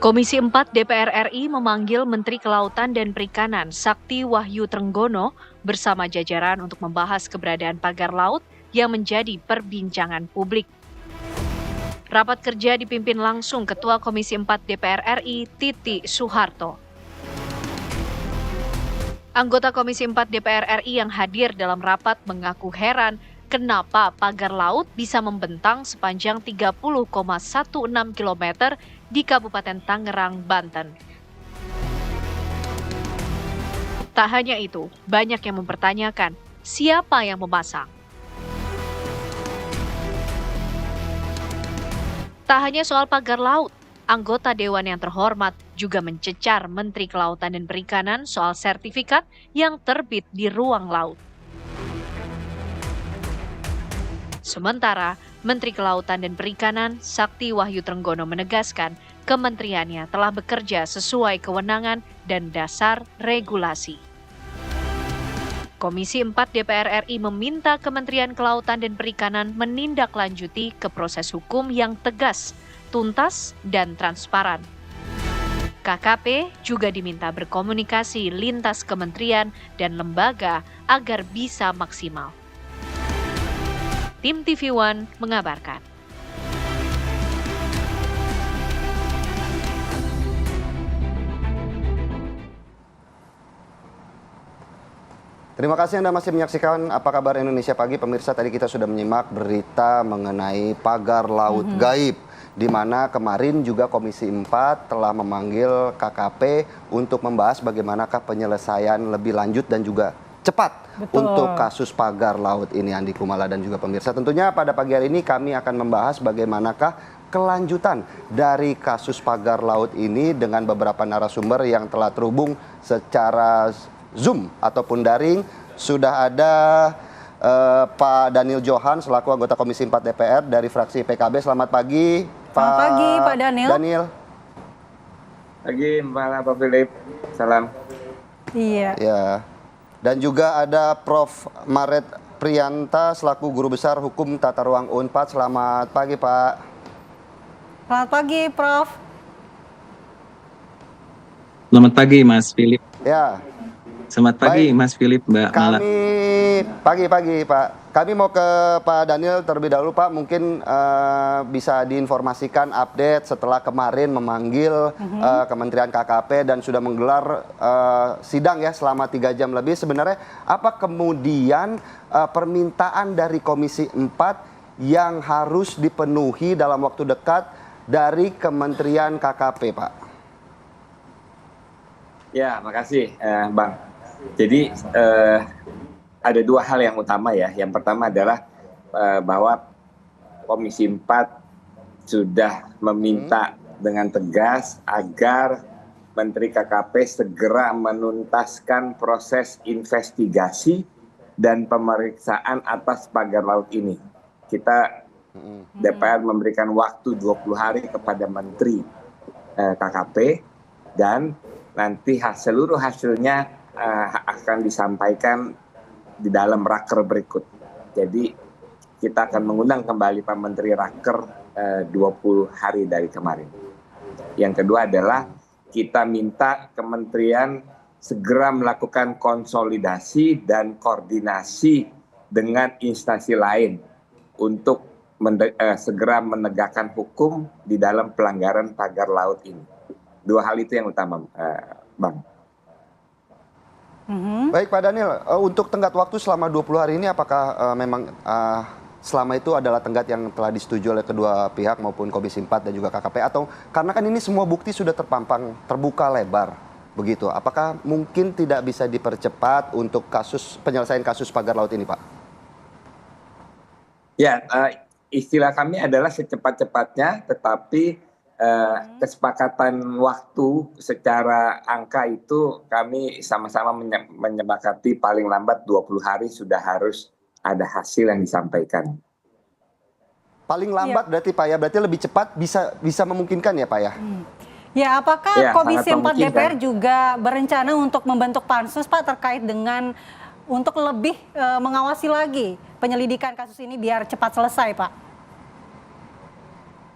Komisi 4 DPR RI memanggil Menteri Kelautan dan Perikanan Sakti Wahyu Trenggono bersama jajaran untuk membahas keberadaan pagar laut yang menjadi perbincangan publik. Rapat kerja dipimpin langsung Ketua Komisi 4 DPR RI Titi Soeharto. Anggota Komisi 4 DPR RI yang hadir dalam rapat mengaku heran kenapa pagar laut bisa membentang sepanjang 30,16 km di Kabupaten Tangerang, Banten. Tak hanya itu, banyak yang mempertanyakan siapa yang memasang. Tak hanya soal pagar laut, anggota Dewan yang terhormat juga mencecar Menteri Kelautan dan Perikanan soal sertifikat yang terbit di ruang laut. Sementara, Menteri Kelautan dan Perikanan Sakti Wahyu Trenggono menegaskan kementeriannya telah bekerja sesuai kewenangan dan dasar regulasi. Komisi 4 DPR RI meminta Kementerian Kelautan dan Perikanan menindaklanjuti ke proses hukum yang tegas, tuntas, dan transparan. KKP juga diminta berkomunikasi lintas kementerian dan lembaga agar bisa maksimal. Tim TV One mengabarkan. Terima kasih Anda masih menyaksikan Apa Kabar Indonesia Pagi. Pemirsa, tadi kita sudah menyimak berita mengenai pagar laut gaib, di mana kemarin juga Komisi 4 telah memanggil KKP untuk membahas bagaimanakah penyelesaian lebih lanjut dan juga cepat untuk kasus pagar laut ini, Andi Kumala dan juga pemirsa. Tentunya pada pagi hari ini kami akan membahas bagaimanakah kelanjutan dari kasus pagar laut ini dengan beberapa narasumber yang telah terhubung secara Zoom ataupun daring. Sudah ada Pak Daniel Johan selaku anggota Komisi 4 DPR dari fraksi PKB. Selamat pagi, Pak. Selamat pagi, Pak Daniel. Pagi, Pak Philip. Salam. Iya. Ya. Dan juga ada Prof. Maret Prianta selaku Guru Besar Hukum Tata Ruang Unpad. Selamat pagi, Pak. Selamat pagi, Prof. Selamat pagi, Mas Philip. Ya. Selamat pagi, Mas Philip, Mbak Mala. Pagi, Pak. Kami mau ke Pak Daniel terlebih dahulu, Pak. Mungkin bisa diinformasikan update setelah kemarin memanggil Kementerian KKP dan sudah menggelar sidang ya selama 3 jam lebih. Sebenarnya apa kemudian permintaan dari Komisi 4 yang harus dipenuhi dalam waktu dekat dari Kementerian KKP, Pak? Ya, makasih, Bang. Jadi ada 2 hal yang utama ya. Yang pertama adalah bahwa Komisi 4 sudah meminta dengan tegas agar Menteri KKP segera menuntaskan proses investigasi dan pemeriksaan atas pagar laut ini. Kita DPR memberikan waktu 20 hari kepada Menteri KKP dan nanti seluruh hasilnya akan disampaikan di dalam raker berikut. Jadi kita akan mengundang kembali Pak Menteri raker 20 hari dari kemarin. Yang kedua adalah kita minta kementerian segera melakukan konsolidasi dan koordinasi dengan instansi lain untuk segera menegakkan hukum di dalam pelanggaran pagar laut ini. 2 hal itu yang utama, Bang. Baik, Pak Daniel, untuk tenggat waktu selama 20 hari ini apakah memang selama itu adalah tenggat yang telah disetujui oleh kedua pihak maupun Komisi 4 dan juga KKP, atau karena kan ini semua bukti sudah terpampang terbuka lebar begitu, apakah mungkin tidak bisa dipercepat untuk penyelesaian kasus pagar laut ini, Pak? Ya, istilah kami adalah secepat-cepatnya, tetapi kesepakatan waktu secara angka itu kami sama-sama menyepakati paling lambat 20 hari sudah harus ada hasil yang disampaikan. Paling lambat berarti, Pak, ya? Berarti lebih cepat bisa memungkinkan ya, Pak, ya? Ya, apakah Komisi 4 DPR juga berencana untuk membentuk pansus, Pak, terkait dengan untuk lebih mengawasi lagi penyelidikan kasus ini biar cepat selesai, Pak?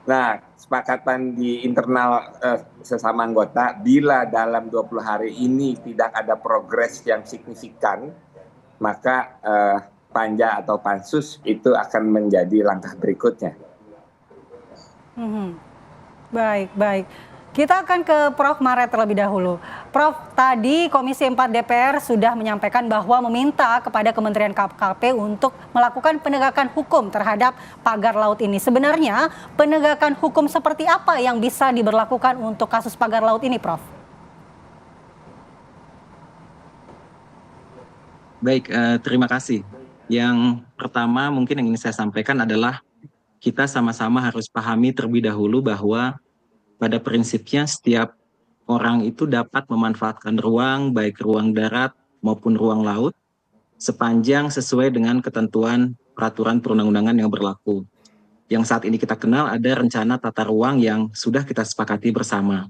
Nah, kesepakatan di internal sesama anggota, bila dalam 20 hari ini tidak ada progres yang signifikan, maka Panja atau Pansus itu akan menjadi langkah berikutnya. Baik. Kita akan ke Prof. Maret terlebih dahulu. Prof, tadi Komisi 4 DPR sudah menyampaikan bahwa meminta kepada Kementerian KKP untuk melakukan penegakan hukum terhadap pagar laut ini. Sebenarnya penegakan hukum seperti apa yang bisa diberlakukan untuk kasus pagar laut ini, Prof? Baik, terima kasih. Yang pertama mungkin yang ingin saya sampaikan adalah kita sama-sama harus pahami terlebih dahulu bahwa pada prinsipnya setiap orang itu dapat memanfaatkan ruang, baik ruang darat maupun ruang laut, sepanjang sesuai dengan ketentuan peraturan perundang-undangan yang berlaku. Yang saat ini kita kenal ada rencana tata ruang yang sudah kita sepakati bersama.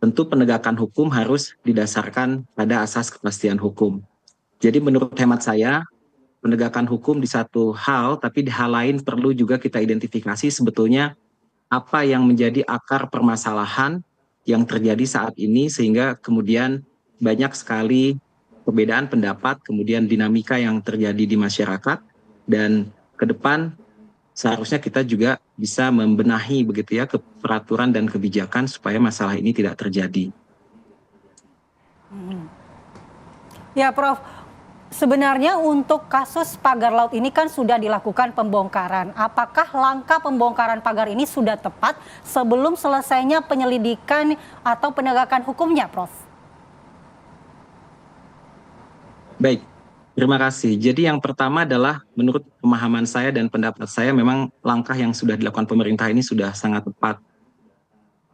Tentu penegakan hukum harus didasarkan pada asas kepastian hukum. Jadi menurut hemat saya, penegakan hukum di satu hal, tapi di hal lain perlu juga kita identifikasi sebetulnya apa yang menjadi akar permasalahan yang terjadi saat ini, sehingga kemudian banyak sekali perbedaan pendapat, kemudian dinamika yang terjadi di masyarakat, dan ke depan seharusnya kita juga bisa membenahi begitu ya peraturan dan kebijakan supaya masalah ini tidak terjadi. Ya, Prof. Sebenarnya untuk kasus pagar laut ini kan sudah dilakukan pembongkaran. Apakah langkah pembongkaran pagar ini sudah tepat sebelum selesainya penyelidikan atau penegakan hukumnya, Prof? Baik, terima kasih. Jadi yang pertama adalah menurut pemahaman saya dan pendapat saya memang langkah yang sudah dilakukan pemerintah ini sudah sangat tepat.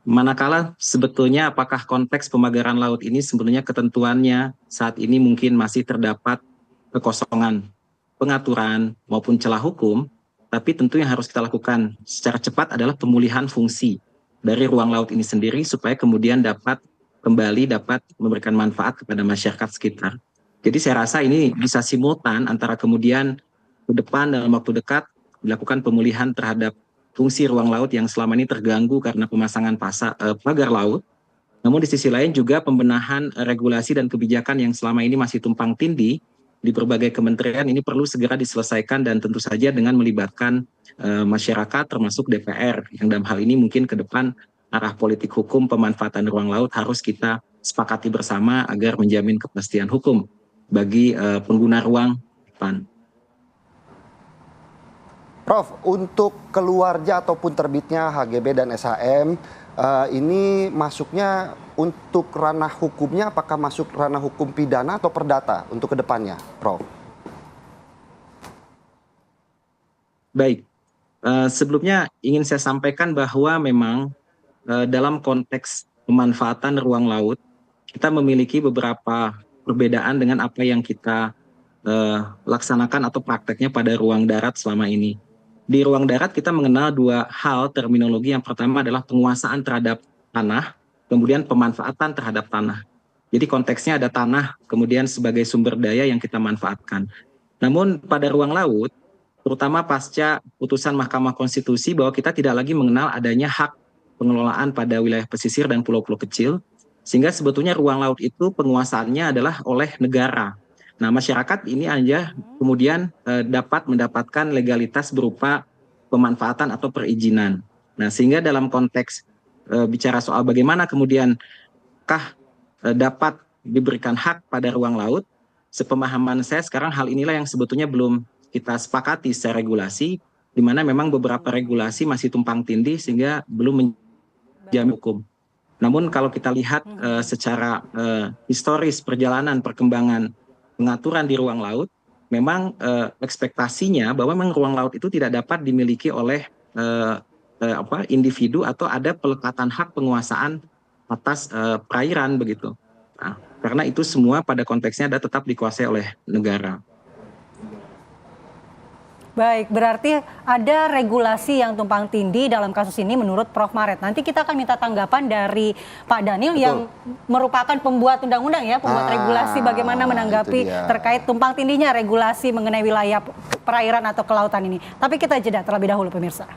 Manakala sebetulnya apakah konteks pemagaran laut ini sebetulnya ketentuannya saat ini mungkin masih terdapat kekosongan pengaturan maupun celah hukum, tapi tentu yang harus kita lakukan secara cepat adalah pemulihan fungsi dari ruang laut ini sendiri supaya kemudian dapat kembali dapat memberikan manfaat kepada masyarakat sekitar. Jadi saya rasa ini bisa simultan antara kemudian ke depan dalam waktu dekat dilakukan pemulihan terhadap fungsi ruang laut yang selama ini terganggu karena pemasangan pagar laut. Namun di sisi lain juga pembenahan regulasi dan kebijakan yang selama ini masih tumpang tindih di berbagai kementerian ini perlu segera diselesaikan, dan tentu saja dengan melibatkan masyarakat termasuk DPR yang dalam hal ini mungkin ke depan arah politik hukum pemanfaatan ruang laut harus kita sepakati bersama agar menjamin kepastian hukum bagi pengguna ruang depan. Prof, untuk keluarnya ataupun terbitnya HGB dan SHM, ini masuknya untuk ranah hukumnya, apakah masuk ranah hukum pidana atau perdata untuk kedepannya, Prof? Baik, sebelumnya ingin saya sampaikan bahwa memang dalam konteks pemanfaatan ruang laut, kita memiliki beberapa perbedaan dengan apa yang kita laksanakan atau prakteknya pada ruang darat selama ini. Di ruang darat kita mengenal dua hal terminologi. Yang pertama adalah penguasaan terhadap tanah, kemudian pemanfaatan terhadap tanah. Jadi konteksnya ada tanah, kemudian sebagai sumber daya yang kita manfaatkan. Namun pada ruang laut, terutama pasca putusan Mahkamah Konstitusi bahwa kita tidak lagi mengenal adanya hak pengelolaan pada wilayah pesisir dan pulau-pulau kecil, sehingga sebetulnya ruang laut itu penguasaannya adalah oleh negara. Nah, masyarakat ini aja kemudian dapat mendapatkan legalitas berupa pemanfaatan atau perizinan. Nah, sehingga dalam konteks bicara soal bagaimana kemudian dapat diberikan hak pada ruang laut, sepemahaman saya sekarang hal inilah yang sebetulnya belum kita sepakati secara regulasi, di mana memang beberapa regulasi masih tumpang tindih sehingga belum menjamin hukum. Namun kalau kita lihat secara historis perjalanan perkembangan pengaturan di ruang laut, memang ekspektasinya bahwa memang ruang laut itu tidak dapat dimiliki oleh individu atau ada pelekatan hak penguasaan atas perairan begitu. Nah, karena itu semua pada konteksnya tetap dikuasai oleh negara. Baik, berarti ada regulasi yang tumpang tindih dalam kasus ini menurut Prof. Maret. Nanti kita akan minta tanggapan dari Pak Daniel. Betul. Yang merupakan pembuat undang-undang ya, pembuat regulasi bagaimana menanggapi terkait tumpang tindihnya regulasi mengenai wilayah perairan atau kelautan ini. Tapi kita jeda terlebih dahulu pemirsa.